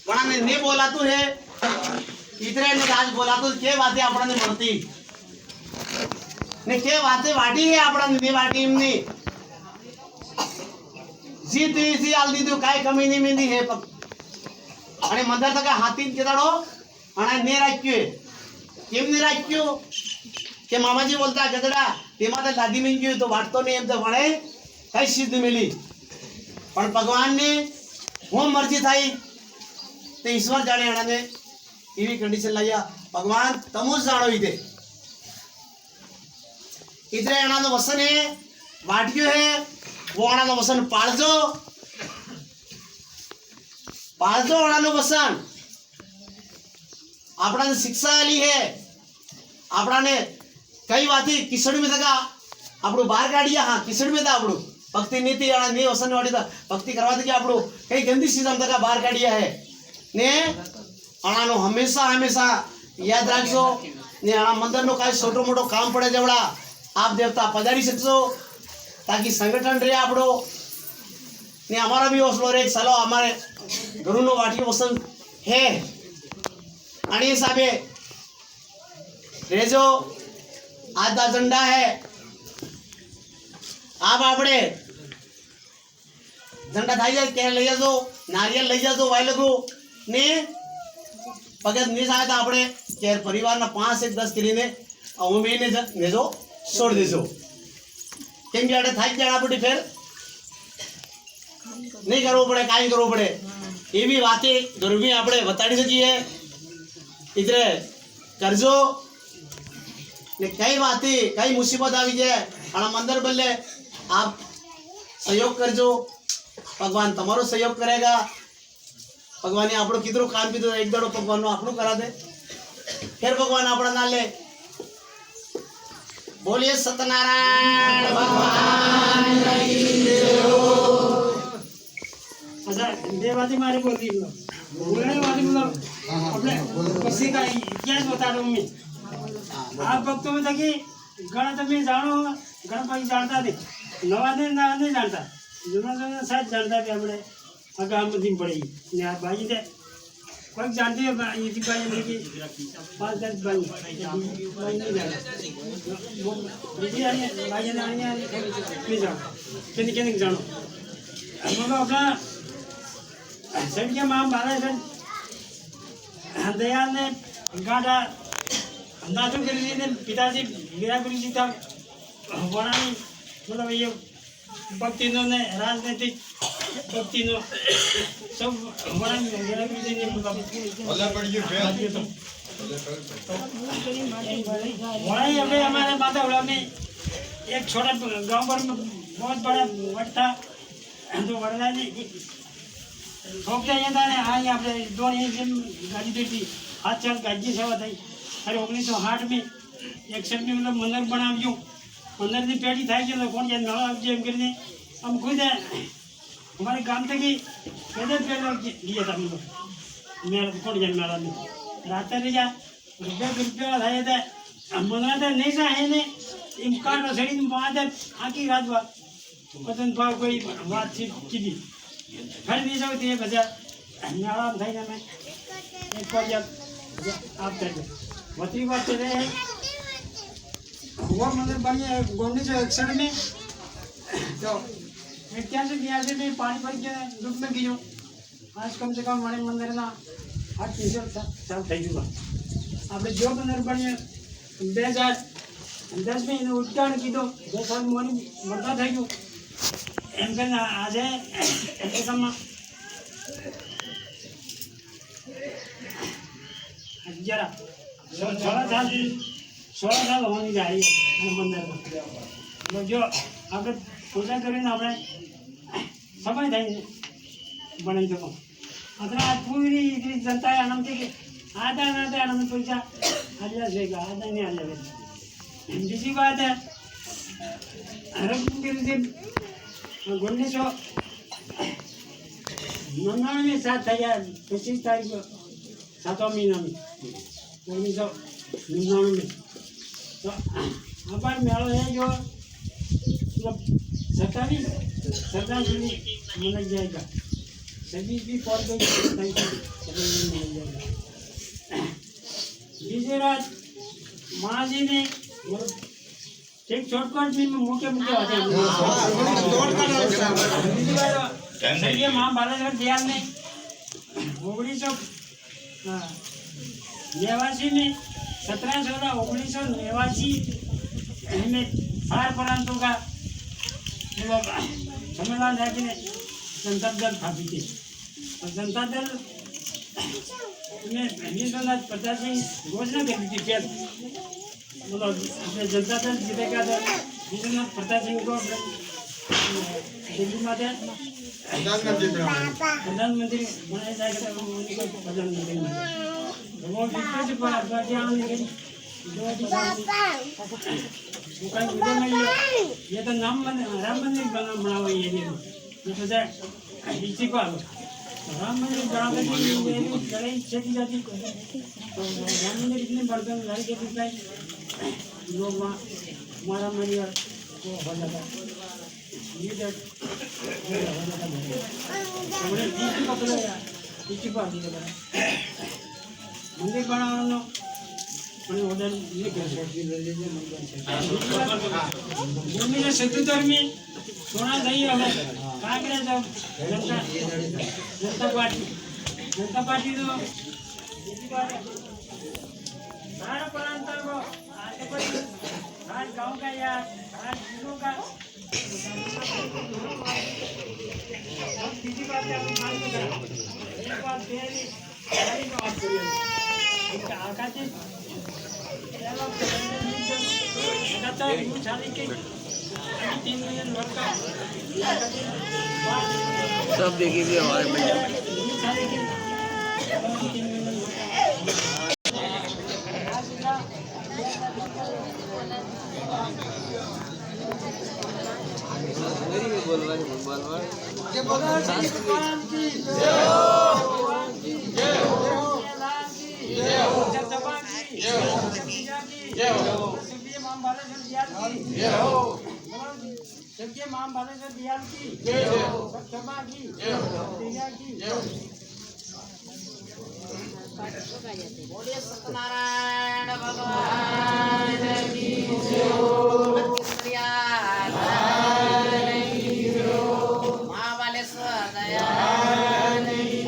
પણ ને બોલાતું હે इतरे ने आज बोला तो के बातें आपने बढ़ती ने के बातें वाटी है आपने ने वाटी इमनी जीत इसी आलदी तो काय कमी नहीं मिली है अरे मंदिर तक हाथी के दाड़ो अने ने राख्यो केम ने राख्यो के मामाजी बोलता गदड़ा तेमा तो दादी में गयो तो वाटतो नहीं एम तो वणे कई सिद्ध मिली पण भगवान ने वो मर्जी थाई ते ईश्वर जाने अने एवी कंडीशन लाया भगवान तमो जानो इधे इधरे अना तो वसन है वाटियो है वो अना तो वसन पालजो पालजो अना तो वसन अपना ने शिक्षा ली है अपना ने कई बातें किसड़ में तका अपनो बाहर काढिया हाँ किसड़ में था अपनो भक्ति नीति अना ने वसन वाटी था भक्ति करवा दे अपनो कई गंदी चीज हम तका बाहर काढिया है ने अणानो हमेशा हमेशा याद रखो ने अणा मंदिर नो काई छोटो मोटो काम पड़े जवड़ा आप देवता पधारी सकशो ताकि संगठन रहे आपड़ो ने हमारा भी हौसलो रे सालो हमारे गुरु नो वाटियो वसन है आणि हिसाबे रेजो आधा झंडा है आप आपड़े झंडा थाई जाए के लई जाजो नारियल लई जाजो वाय लगो ने पगत नहीं आया था आपने केर परिवार ना 5 से 10 किली ने अवमी ने जो छोड़ देजो केम जाड़े थाई जाना पड़ी फिर नहीं करवो पड़े काई करवो पड़े ये भी बातें दुर्वी आपने बताड़ी सकी है इधरे करजो ने कई बातें कई मुसीबत आ गई है अना मंदिर बल्ले आप सहयोग करजो भगवान तुम्हारो सहयोग करेगा भगवान ने आपड़ो कितरो काम पीधो एक दड़ो भगवान नो आपनो करा दे फिर भगवान आपड़ा ना ले बोलिए सत्यनारायण भगवान की जय हो। अच्छा देवादी मारे बोलती है बोलने वाली मतलब अपने किसी का इतिहास बता रहा हूँ मैं आप भक्तों में था कि गण तो मैं जानो गणपति जानता थे नवादे ना नहीं जानता जुना शायद जानता थे हमने अगर हम दिन पड़ेगी यार भाई थे कोई जानते हैं ये थी भाई ने कि 5-10 भाई नहीं जानता भाई ने आने नहीं जानो किन जानो हम अपना सर के माम बाला सर दयाल ने गाड़ा नाचो के लिए ने पिताजी मेरा गुरु जी था बड़ा नहीं मतलब ये भक्ति ने राजनीतिक भक्ति नो सब बड़ा मेरा गुरु जी ने अल्लाह पढ़िए फिर बड़ा ही अबे हमारे माता उड़ा में एक छोटा गांव पर में बहुत बड़ा वट था तो वरना ने ठोकते ये था ने हाँ यहाँ पे दोनों ही जिम गाड़ी देती हाथ चल गाजी सेवा थी अरे 1960 में एक सब में मतलब मंदिर बनाव्યું मंदिर की पेटी था कि कौन जान मेला एम करने हम खुद हमारे गांव तक ही पहले लिया था हम लोग मेरा कौन जान मेला में रात रह जा रुपया था ये मंगला था नहीं सा है ने इम्कान सड़ी बात है आखी रात बात पतन पर कोई बातचीत की थी फिर नहीं सकती है बचा मेला था ना मैं एक बार जब आप कर बतरी बात चले हैं वो मंदिर बनिए गोंडी से 61 में तो 81 में पानी भर के डूब में गियो आज कम से कम हमारे मंदिर ना 8-3 साल થઈ ગયું આપણે જો મંદિર બન્યું 2010 में એનું ઉદ્ઘાટન કીધું 2 સાલ મોની મોટા થઈ ગયું એમ કરીને આજે એકમાં 16 साल होने जा रही है मंदिर में जो આપણે પૂજા કરીને આપણે સમય થાય બનાવી શકો અત્યારે આ પૂરી જનતાએ આનંદથી કે આદા આનંદ પૈસા આલ્યા છે કે આદા નહીં આલ્યા બીજી વાત હરકત રીતે 1999 में साथ था 25 तारीख को 7वां महीना में 1999 में तो हमारे मेला है जो मतलब 27 श्रद्धांजलि मनाया जाएगा सभी भी कॉल पे बीजे रात माँ जी ने एक शॉर्टकट में मुके मुके होते हैं ये माँ बालेश्वर दयाल ने 1989 में 17/16/1989 में बार प्रांतों का सम्मेलन है कि जनता दल स्थापित थी और जनता दल में 1985 घोषणा कर दी थी क्या मतलब जनता दल जीतेगा दल विश्वनाथ प्रताप सिंह को दिल्ली में प्रधानमंत्री बनाया जाएगा उनको प्रधानमंत्री वो विश्व पर ये तो राम मंदिर बना हुआ ये तो इसी को राम मंदिर बनाने की लड़ाई छेड़ी जाती तो राम मंदिर इतने बढ़कर लड़ाई के पिछले लोग मारा मारी और वो हो जाता ये जब हो जाता हमने इसी को आदि का मंदिर बनाना पण ऑर्डर ये कर भूमि ने सत्तर में सोना नहीं हमें कांग्रेस जब जनता पार्टी तो सारा प्रांत को आज गांव का या आज जिलों का तीसरी बात है एक बात तेरी बात करिए आकाश सब देखिए हमारे पंजाब मां बालेश्वर दयाल की सत्सभा की बोलिए सत्यनारायण भगवान की जय मां बालेश्वर दयाल की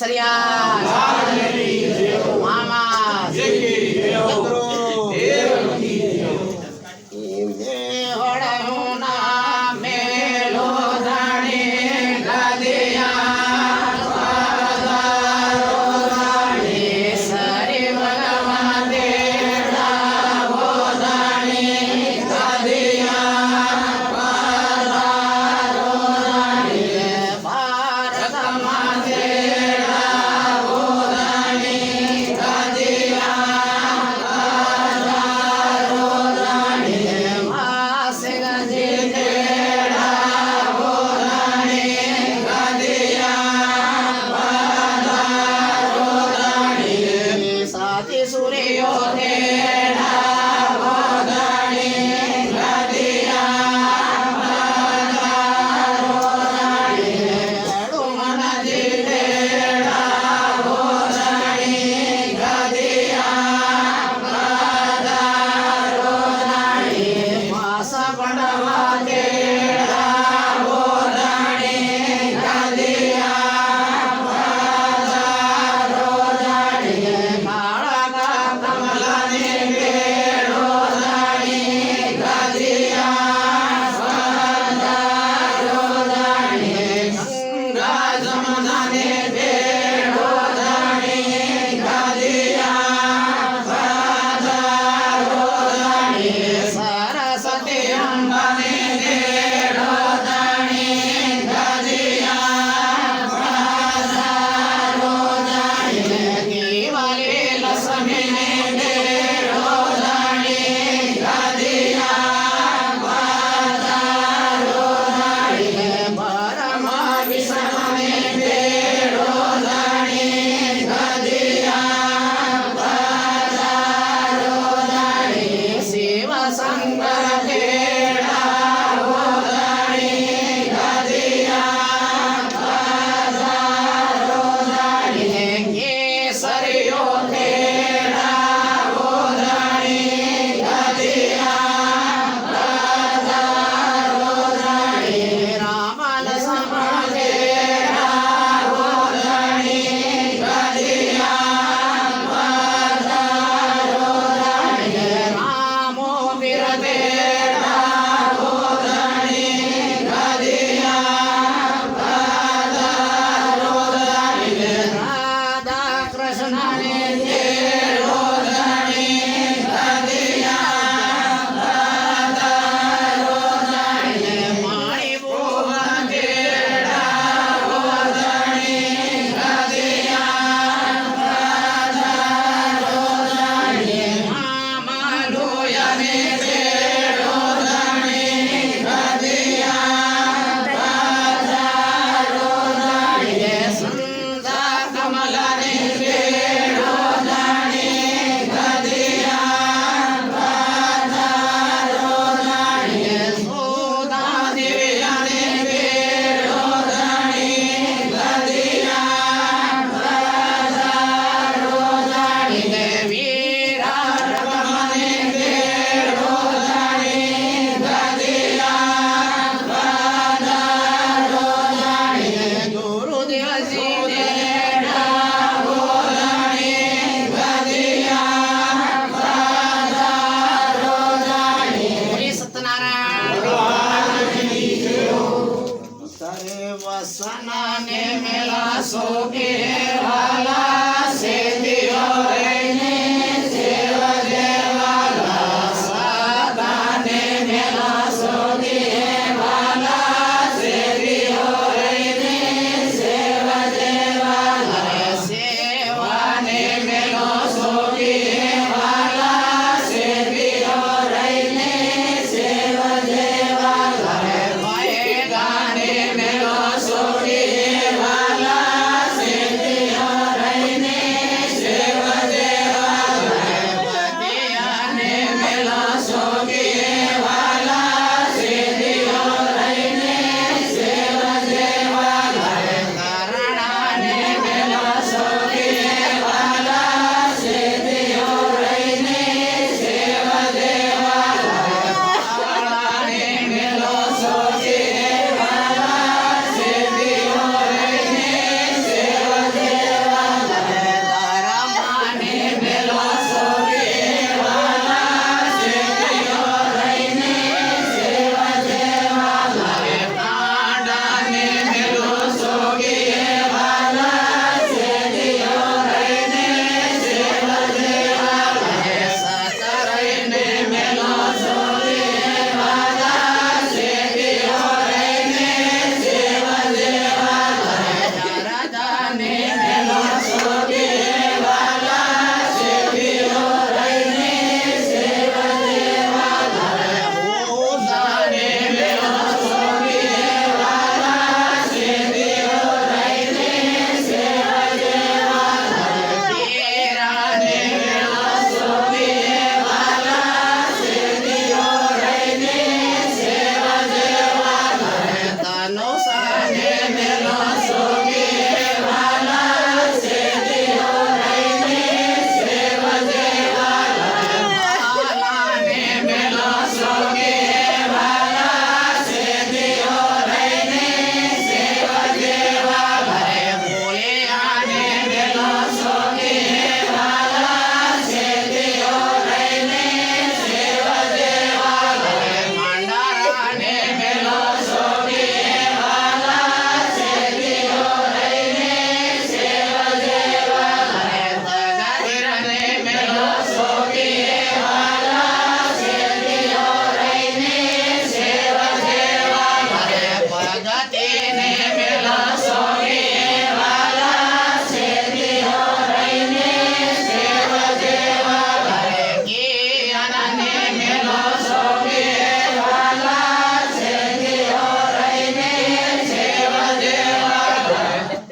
કેસરિયા મામા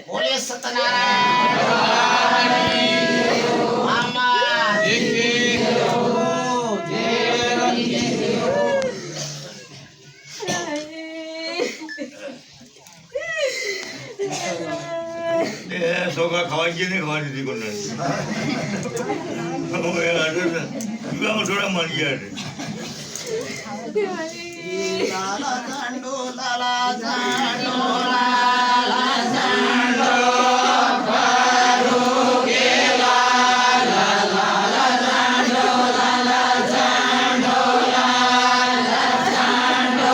બોલે સત્યનારાયણ આમાં છોકરા ખાવા ગયા ને ખાવા દીધી કોને થોડા મારી ગયા લાલા ચાંડો લાલા ચાંડો લાલા ચાંડો ચાંડો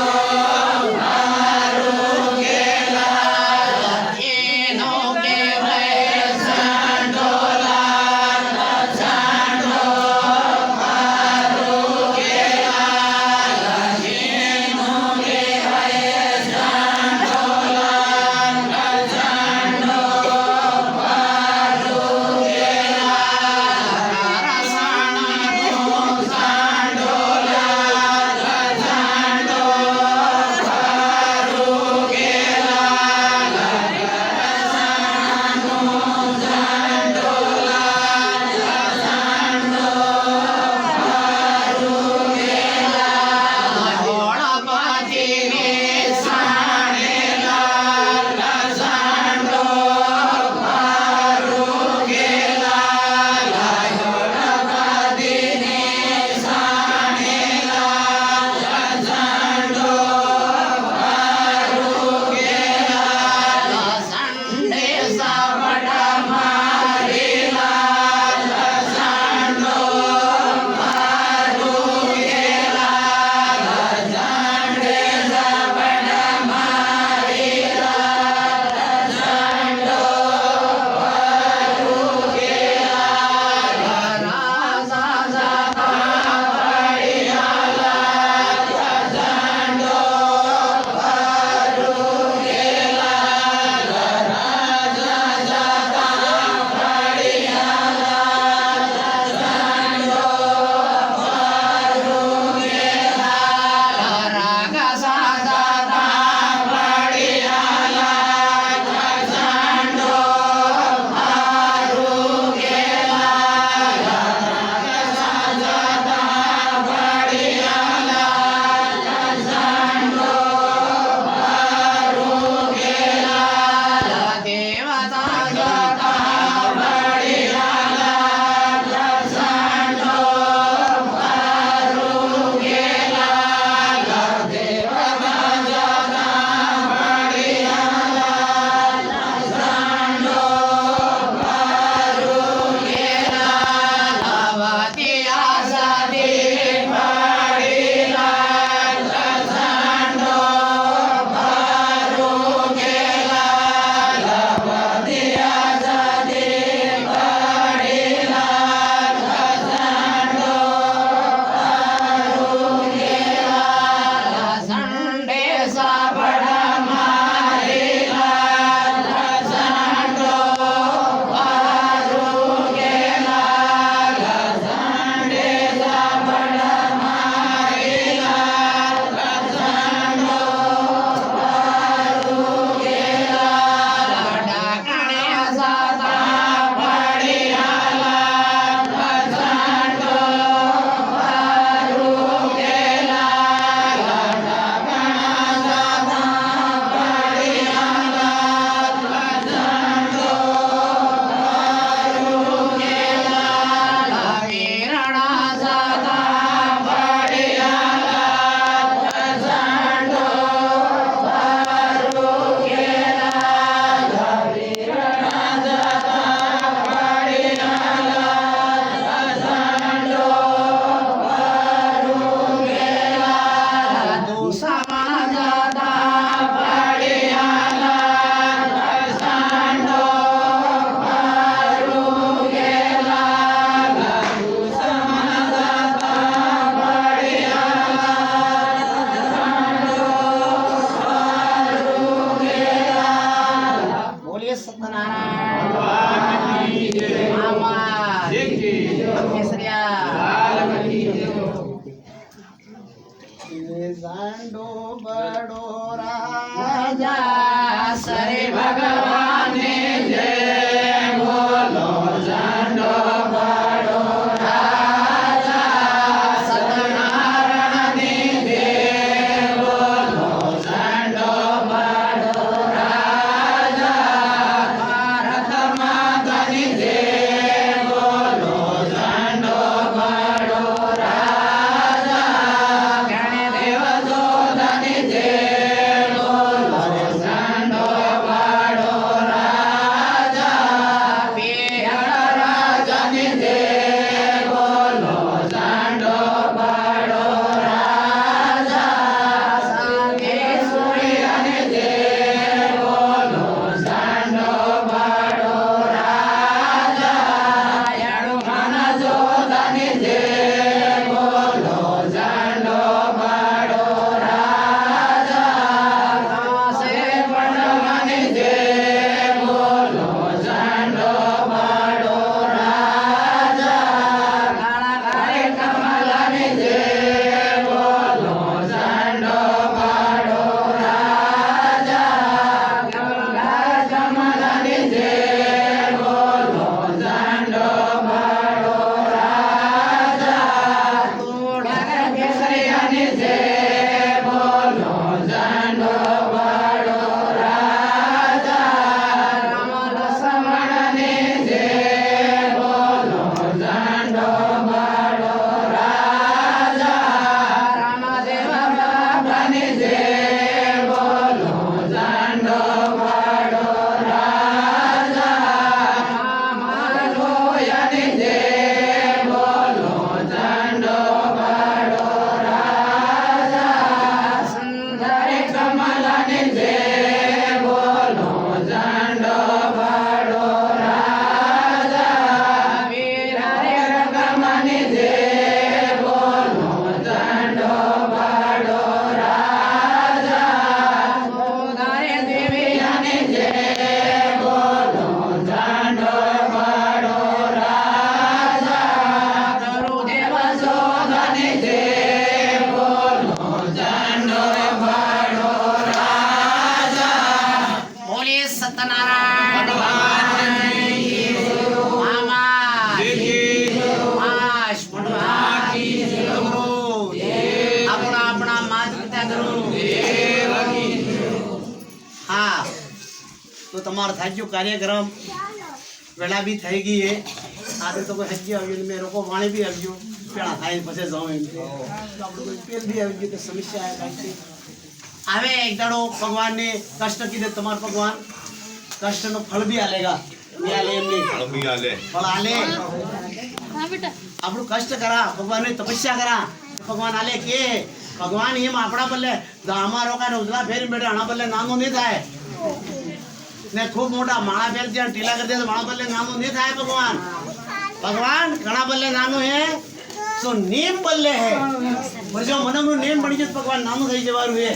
તો તમારો થઈ ગયો કાર્યક્રમ વેળા બી થઈ ગઈ હે આજે તો કોઈ હજી આવ્યું મેં રોકો વાણી બી આવ્યો પેલા થાય પછી જાઉં એમ કે આપણે કોઈ પેલ બી આવી ગયું તો સમસ્યા આવે આવે એક દાડો ભગવાનને કષ્ટ કીધે તમારો ભગવાન કષ્ટનો ફળ બી આલેગા બી આલે એમની ફળ આલે આપણું કષ્ટ કરા ભગવાનની તપસ્યા કરા ભગવાન આલે કે ભગવાન એમ આપણા બદલે અમારો કાંઈ ઉજલા ફેરી બેઠે આના બદલે નાનો નહીં થાય ને ખૂબ મોટા માળા ફેર જ્યાં ઢીલા કરી દે તો માળા બદલે નાનું નહીં થાય ભગવાન ભગવાન ઘણા બદલે નાનું હે તો નેમ બદલે હે જો મનનું નેમ બની જતું ભગવાન નાનું થઈ જવાનું હે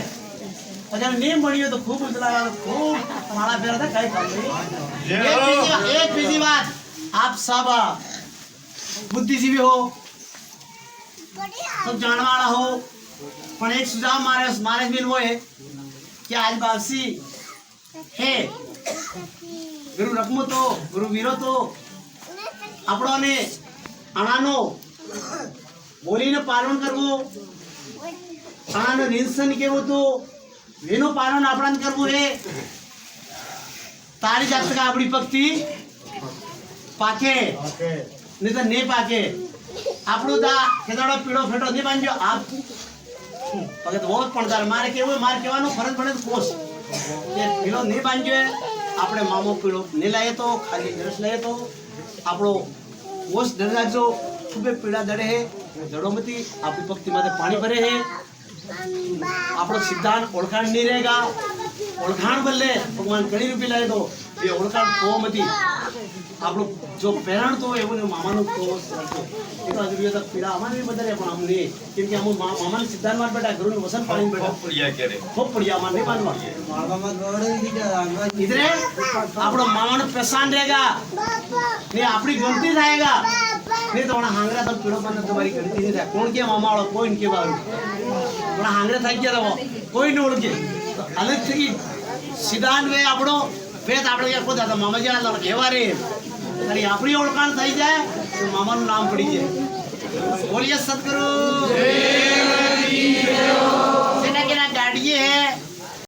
અગર નેમ બન્યું તો ખૂબ ઉજળા ખૂબ માળા ફેર થાય કઈ કામ નહીં એક બીજી વાત આપ सब बुद्धिजीवी हो सब जानने वाला हो પણ એક સુઝાવ મારે બી वो है कि आज वापसी है ગુરુ રકમો તો ગુરુ વીરો તો આપણોને આણાનો બોલીને પાલન કરવું આણાનો નિંસન કેવું તો એનું પાલન આપણને કરવું હે તારી જાત આપણી ભક્તિ પાકે નહીં તો નહીં પાકે આપણું દા ખેદાડો પીળો ફેટો નહીં બાંધ્યો આપ ભગત બહુ પણ તારે મારે કેવું મારે કહેવાનું ફરજ પડે તો કોષ એ પીળો નહીં બાંધ્યો આપણે મામો પીળો નહીં લાવીએ તો ખાલી ડ્રેસ લઈએ તો આપણો કોષ ડર રાખજો ખૂબ પીળા દડે હે જડોમતી આપણી ભક્તિ માટે પાણી ભરે હે આપણો સિદ્ધાંત ઓળખાણ નહીં રહેગા ઓળખાણ બદલે ભગવાન ઘણી રૂપિયા લાવે તો એ ઓળખાણ કોમતી આપણું જો પહેરણ તો એવું ને મામાનું તો એ તો હજુ તો પીડા અમારે બી બધા પણ અમને કેમ કે અમુક મામાને સિદ્ધાંતમાં બેઠા ઘરનું વસન પાણી બેઠા ખૂબ પડ્યા અમારે નહીં બાંધવા ઇધરે આપણો મામાનો પેશાન રહેગા ને આપણી ગણતી થાયગા નહીં તો હાંગરા તો પીડો પણ તમારી ગણતી નહીં થાય કોણ કે મામાવાળો કોઈ કે બારું પણ હાંગરા થઈ ગયા તો કોઈ ન ઓળખે અલગ થઈ સિદ્ધાંત વે આપણો વેદ આપણે યાર ખોદા હતા મામાજીના કહેવા રે અને આપણી ઓળખાણ થઈ જાય તો મામાનું નામ પડી જાય બોલીએ સદગુરુ સેના કેના ગાડીએ હે